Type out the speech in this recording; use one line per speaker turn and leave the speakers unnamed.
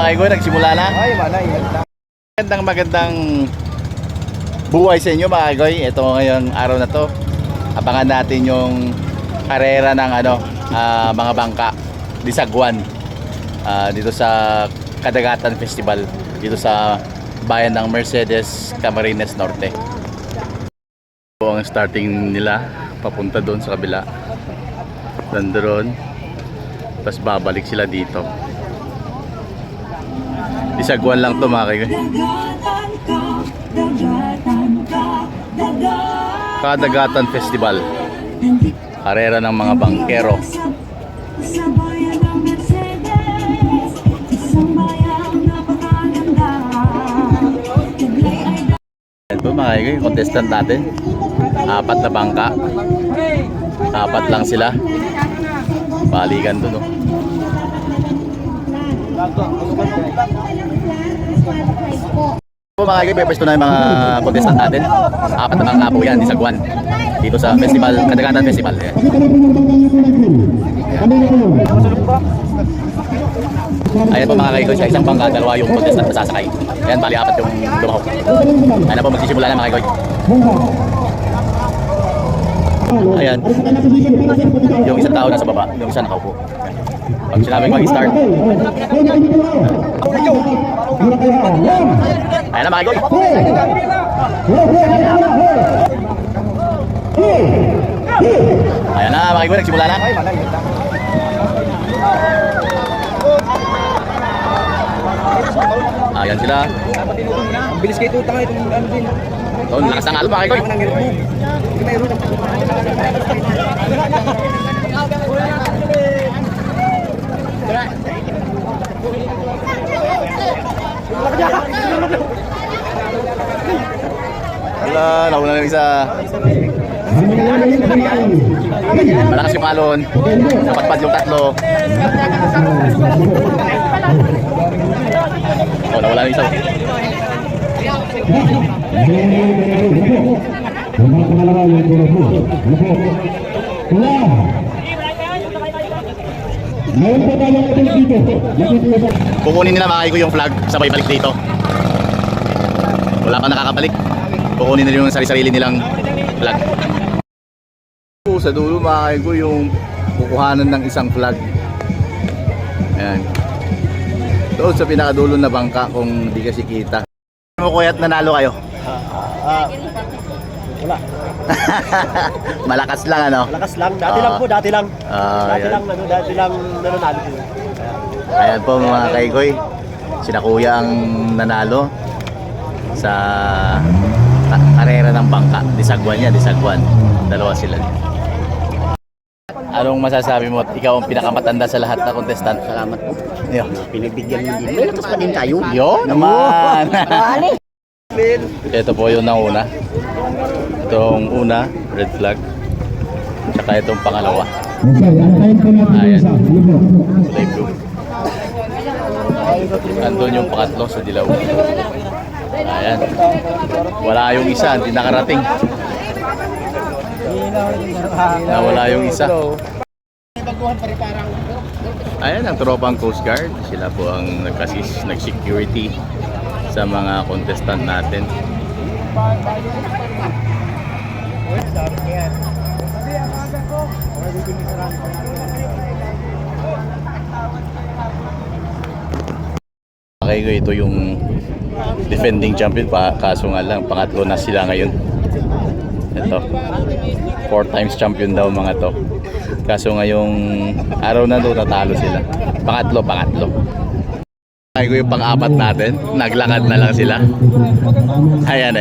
mga kaigoy, nagsimula na.
Ay, manay.
Magandang buhay sa inyo mga kaigoy. Ito ngayong araw na to. Abangan natin yung karera ng mga bangka di Sagwan. Dito sa Kadagatan Festival. Dito sa bayan ng Mercedes, Camarines Norte. Ito ang starting nila. Papunta doon sa kabila. Doon. Tapos babalik sila dito. Di Sagwan lang to mga kaigoy. Kadagatan Festival. Karera ng mga bangkero. Ito mga kaigoy, contestant natin. 4 na bangka. 4 lang sila. Balikan doon. Mga kaigoy, pepesto na yung mga contestant natin. 4 na bangka po yan, di Sagwan. Dito sa festival, Kadagatan Festival. Ayan po mga kaigoy, sa isang bangka, 2 yung contestant na sasakay. Ayan, bali 4 yung lumaw. Ayan na po, magsisimula na mga kaigoy. Ayan, yung isang tao nasa baba, yung isa nakaupo. Pag sinabing mag-start, ayan na mga kaigoy. Ayan na mga kaigoy, nagsimula na. Ayan sila.
Ang bilis kayo tutang itong ano din.
Ito, lakas ng alon mga kaigoy. Wala, nauna na yung isa. Malakas yung alon. Napatpad yung 3. Oh, nawala na yung isa. Kukunin nila mga kaigoy yung flag, sabay balik dito. Wala pa nakakabalik. Kukunin nila yung sarili nilang flag. Sa dulo mga kaigoy yung kukuhanan ng isang flag. Ayan. Doon sa pinakadulo na bangka kung di kasi kita. Ano kuya at nanalo kayo?
Wala.
Malakas lang ano?
Malakas lang. Dati lang po, dati lang. Dati lang nanalo.
Ayan po mga kaigoy. Sina kuya ang nanalo sa karera ng bangka. Di Sagwan niya, di Sagwan. 2 sila. Anong masasabi mo? Ikaw ang pinakamatanda sa lahat na contestant.
Salamat po.
Yo.
Pinagbigyan mo din. May lakas pa din tayo.
Yo naman. Ito po yung nauna. Itong una, red flag. Tsaka itong pangalawa. Ayan. Kulay blue. Andun yung pangatlo sa dilaw. Ayan. Wala yung isa, hindi nakarating. Nawala yung isa. Ayan ang tropang Coast Guard. Sila po ang nag-security sa mga contestant natin. Okay, ito yung defending champion pa, kaso nga lang pangatlo na sila ngayon. Ito 4 times champion daw mga to, kaso ngayong araw na doon natalo sila. Pangatlo. Okay, yung pang-4 natin, naglakad na lang sila. Ayan.